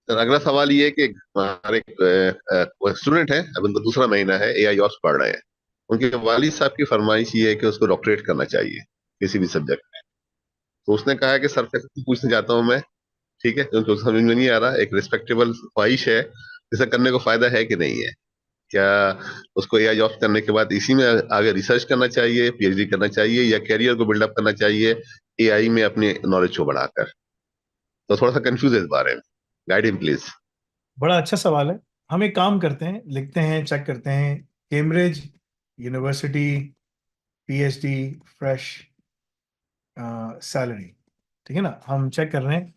Sir अगला सवाल ये है कि हमारे स्टूडेंट है, अब उनका दूसरा महीना है, एआई ऑप्स पढ़ रहे हैं। उनके वालिद साहब की फरमाइश ये है कि उसको डॉक्टरेट करना चाहिए किसी भी सब्जेक्ट में। तो उसने कहा है कि सर से पूछना चाहता हूँ मैं, ठीक है, क्योंकि समझ में नहीं आ रहा, एक रिस्पेक्टेबल ख्वाहिश है, इसे करने को फायदा है कि नहीं है? क्या उसको एआई जॉब करने के बाद इसी में आगे रिसर्च करना चाहिए, पीएचडी करना चाहिए, या कैरियर को बिल्डअप करना चाहिए एआई में अपने नॉलेज को बढ़ाकर? तो थोड़ा सा कंफ्यूज है इस बारे में, गाइड हिम प्लीज। बड़ा अच्छा सवाल है। हम एक काम करते हैं, लिखते हैं, चेक करते हैं। Cambridge university, PhD, fresh salary. ठीक है ना, हम चेक कर रहे हैं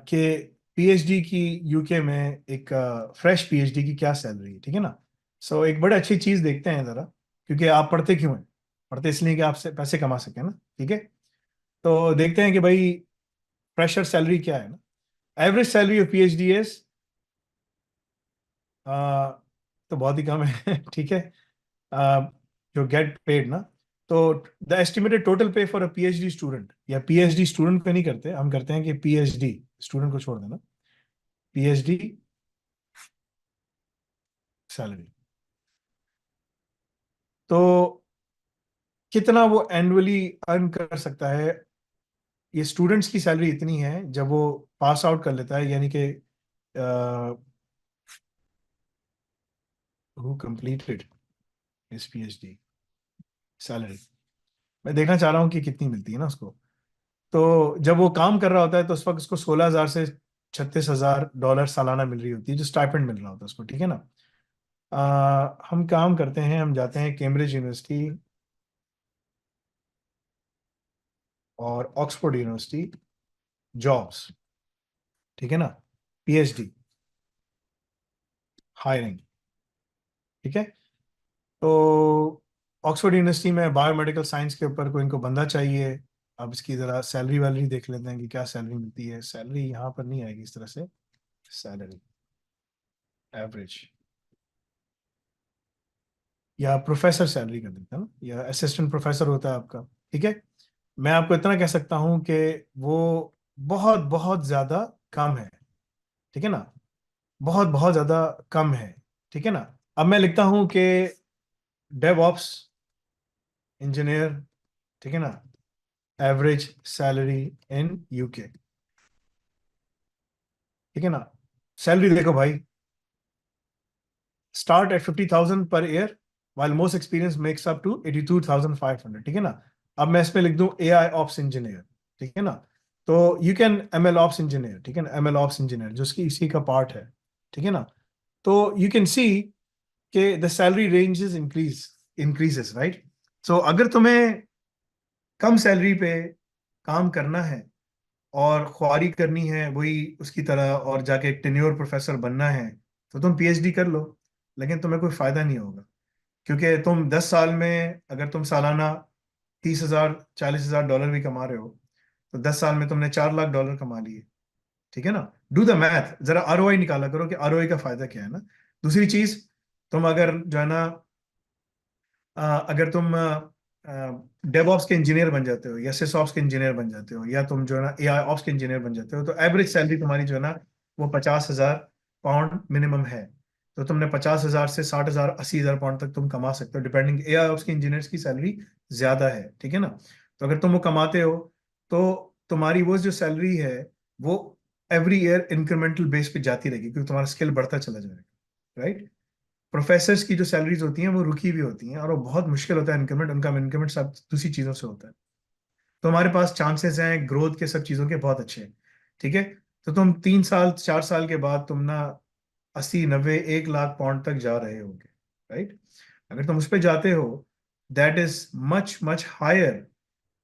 कि पीएचडी की यूके में एक फ्रेश पीएचडी की क्या सैलरी है। ठीक है ना। सो एक बड़ी अच्छी चीज देखते हैं जरा, क्योंकि आप पढ़ते क्यों हैं? पढ़ते इसलिए कि आपसे पैसे कमा सके ना। ठीक है। तो देखते हैं कि भाई फ्रेशर सैलरी क्या है ना। Average salary of PhD is, तो बहुत ही कम है। ठीक है। uh, जो गेट पेड ना, तो द एस्टिमेटेड टोटल पे फॉर अ पीएचडी स्टूडेंट, या पीएचडी स्टूडेंट पे नहीं करते, हम करते हैं कि पीएचडी स्टूडेंट को छोड़ देना, पीएचडी सैलरी। तो कितना वो एनुअली अर्न कर सकता है? ये स्टूडेंट्स की सैलरी इतनी है जब वो पास आउट कर लेता है, यानी कि who completed his PhD salary. मैं देखना चाह रहा हूँ कि कितनी मिलती है ना उसको। तो जब वो काम कर रहा होता है तो उस वक्त उसको 16,000 से $36,000 सालाना मिल रही होती है, जो स्टाइपेंड मिल रहा होता है उसको। ठीक है ना। हम काम करते हैं, हम जाते हैं कैम्ब्रिज यूनिवर्सिटी और ऑक्सफोर्ड यूनिवर्सिटी, जॉब्स। ठीक है ना। PhD hiring. ठीक है। तो ऑक्सफोर्ड यूनिवर्सिटी में बायोमेडिकल साइंस के ऊपर कोई इनको बंदा चाहिए। अब इसकी ज़रा सैलरी वैलरी देख लेते हैं कि क्या सैलरी मिलती है। सैलरी यहाँ पर नहीं आएगी इस तरह से। सैलरी एवरेज, या प्रोफेसर सैलरी कर देते हैं ना, या असिस्टेंट प्रोफेसर होता है आपका। ठीक है। मैं आपको इतना कह सकता हूँ कि वो बहुत बहुत ज़्यादा कम है। ठीक है ना। बहुत बहुत ज़्यादा कम है। ठीक है ना। अब मैं लिखता हूँ कि डेव ऑप्स इंजीनियर, ठीक है ना, एवरेज सैलरी इन यूके। ठीक है ना। सैलरी देखो भाई, start at 50,000 per year, while most experience makes up to 82,500। ठीक है ना। अब मैं इसमें लिख दूं ए आई ऑप्स इंजीनियर। ठीक है ना। तो you can M L Ops engineer, ठीक है ना, एम एल ऑप्स इंजीनियर जो इसकी इसी का पार्ट है। ठीक है ना। तो यू कैन सी कि the salary ranges increases, right. So अगर तुम्हें कम सैलरी पे काम करना है और ख्वारी करनी है वही उसकी तरह, और जाके एक टेन्योर प्रोफेसर बनना है, तो तुम पीएचडी कर लो। लेकिन तुम्हें कोई फायदा नहीं होगा, क्योंकि तुम 10 साल में, अगर तुम सालाना 30,000 $40,000 भी कमा रहे हो, तो 10 साल में तुमने $4 लाख कमा लिए। ठीक है ना। डू द मैथ, जरा आरओआई निकाला करो कि आरओआई का फायदा क्या है ना। दूसरी चीज, तुम अगर जो है ना, अगर तुम डेवऑप्स के इंजीनियर बन जाते हो, या सिसऑप्स के इंजीनियर बन जाते हो, या तुम जो है ना एआई ऑप्स के इंजीनियर बन जाते हो, तो एवरेज सैलरी तुम्हारी जो है ना, वो 50,000 पाउंड मिनिमम है। तो तुमने 50,000 से 60,000, 80,000 पाउंड तक तुम कमा सकते हो, डिपेंडिंग। एआई ऑप्स के इंजीनियर्स की सैलरी ज्यादा है। ठीक है ना। तो अगर तुम वो कमाते हो, तो तुम्हारी वो जो सैलरी है, वो एवरी ईयर इंक्रीमेंटल बेस पे जाती रहेगी, क्योंकि तुम्हारा स्किल बढ़ता चला जाएगा, राइट। प्रोफेसर्स की जो सैलरीज होती हैं वो रुकी हुई होती हैं, और वो बहुत मुश्किल होता है इंक्रीमेंट, उनका इंक्रीमेंट सब दूसरी चीजों से होता है। तो हमारे पास चांसेस हैं ग्रोथ के सब चीजों के बहुत अच्छे हैं। ठीक है। तो तुम 3 साल 4 साल के बाद तुम ना 80 90 1 लाख पाउंड तक जा रहे होगे, राइट। अगर तुम उस पर जाते हो, that is much much higher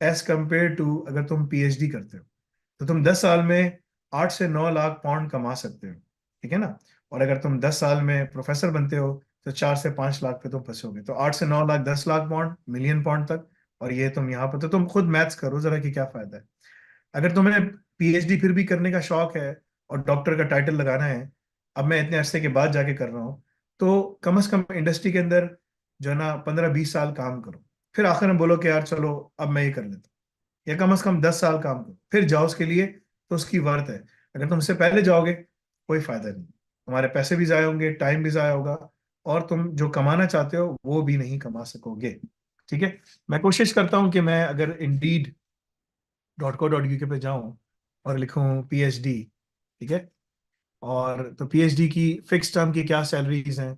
as compare to अगर तुम पीएचडी करते हो। तो तुम 10 साल में 8 से 9 लाख पाउंड कमा सकते हो। ठीक है ना। और अगर तुम 10 साल में प्रोफेसर बनते हो, तो 4 से 5 लाख पे तुम फंसोगे। तो 8 से 9 lakh, 10 lakh pound, million pound तक। और ये तुम यहाँ पर, तो तुम खुद मैथ्स करो जरा कि क्या फायदा है। अगर तुम्हें पीएचडी फिर भी करने का शौक है और डॉक्टर का टाइटल लगाना है, अब मैं इतने अरसे के बाद जाके कर रहा हूँ, तो कम से कम इंडस्ट्री के अंदर जो है ना 15 20 साल काम करो। फिर आखिर में बोलो कि यार चलो अब मैं ये कर लेता हूँ, या कम से कम 10 साल काम करो, फिर जाओ उसके लिए, तो उसकी वर्थ है। अगर तुम उससे पहले जाओगे कोई फायदा नहीं, तुम्हारे पैसे भी जाए होंगे, टाइम भी जाया होगा, और तुम जो कमाना चाहते हो वो भी नहीं कमा सकोगे। ठीक है। मैं कोशिश करता हूँ कि मैं अगर indeed.co.uk पे जाऊं और लिखूं पीएचडी, ठीक है, और तो पीएचडी की फिक्स टर्म की क्या सैलरीज हैं,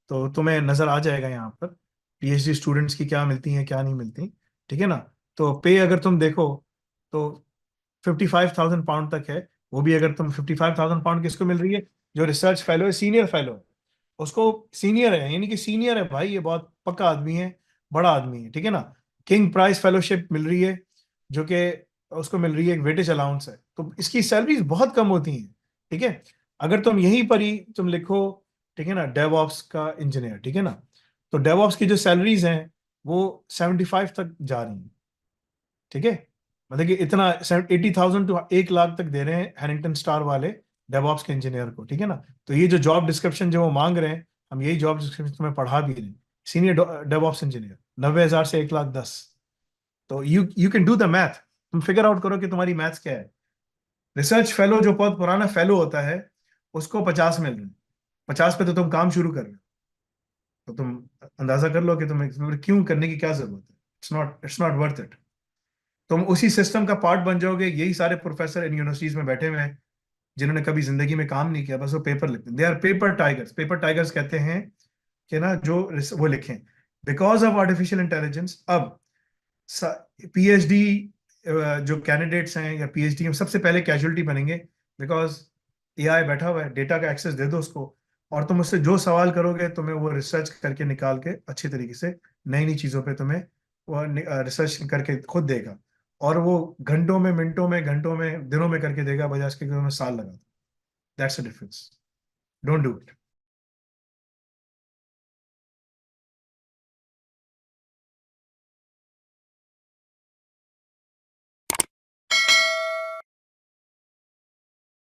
तो तुम्हें नजर आ जाएगा यहाँ पर पीएचडी स्टूडेंट्स की क्या मिलती हैं क्या नहीं मिलती। ठीक है ना। तो पे अगर तुम देखो तो 55,000 पाउंड तक है। वो भी अगर तुम 55,000 पाउंड किसको मिल रही है, जो रिसर्च फेलो है, सीनियर फेलो है, उसको सीनियर है, यानी कि सीनियर है भाई, ये बहुत पक्का आदमी है, बड़ा आदमी है। ठीक है ना। किंग प्राइस फेलोशिप मिल रही है, जो कि उसको मिल रही है, एक वेटेज अलाउंस है, तो इसकी सैलरीज बहुत कम होती हैं। ठीक है। अगर तुम यहीं पर ही तुम लिखो, ठीक है ना, डेवऑप्स का इंजीनियर, ठीक है ना, तो डेवऑप्स की जो सैलरीज हैं वो 75 तक जा रही हैं। ठीक है। मतलब कि इतना 80,000 टू 1 लाख तक दे रहे हैं हैरिंगटन स्टार वाले डेवऑप्स के इंजीनियर को। ठीक है ना। तो ये जो जॉब डिस्क्रिप्शन जो वो मांग रहे हैं, हम यही जॉब डिस्क्रिप्शन तुम्हें पढ़ा भी रहे हैं। सीनियर डेवऑप्स इंजीनियर 90,000 से 1,10,000। तो you can do the math, तुम फिगर आउट करो कि तुम्हारी मैथ्स क्या है। रिसर्च फेलो जो बहुत पुराना फेलो होता है उसको 50 मिल रहे हैं, 50 पे तो तुम काम शुरू कर रहे हो। तो तुम अंदाजा कर लो कि तुम्हें क्यों करने की क्या जरूरत है। It's not worth it. तुम उसी सिस्टम का पार्ट बन जाओगे। यही सारे प्रोफेसर इन यूनिवर्सिटीज में बैठे हुए हैं जिन्होंने कभी जिंदगी में काम नहीं किया, बस वो पेपर लिखते हैं। They are paper tigers. Paper tigers कहते हैं कि ना जो वो लिखें। बिकॉज ऑफ आर्टिफिशियल इंटेलिजेंस अब पीएचडी जो कैंडिडेट्स हैं या पीएचडी में सबसे पहले कैजुअलिटी बनेंगे, बिकॉज एआई बैठा हुआ है, डेटा का एक्सेस दे दो उसको, और तुम उससे जो सवाल करोगे तुम्हें वो रिसर्च करके निकाल के अच्छी तरीके से नई नई चीजों पे तुम्हें वो रिसर्च करके खुद देगा। और वो घंटों में, मिनटों में, घंटों में, दिनों में करके देगा, बजाय इसके कि तुम्हें साल लगा। That's the difference. Don't do it.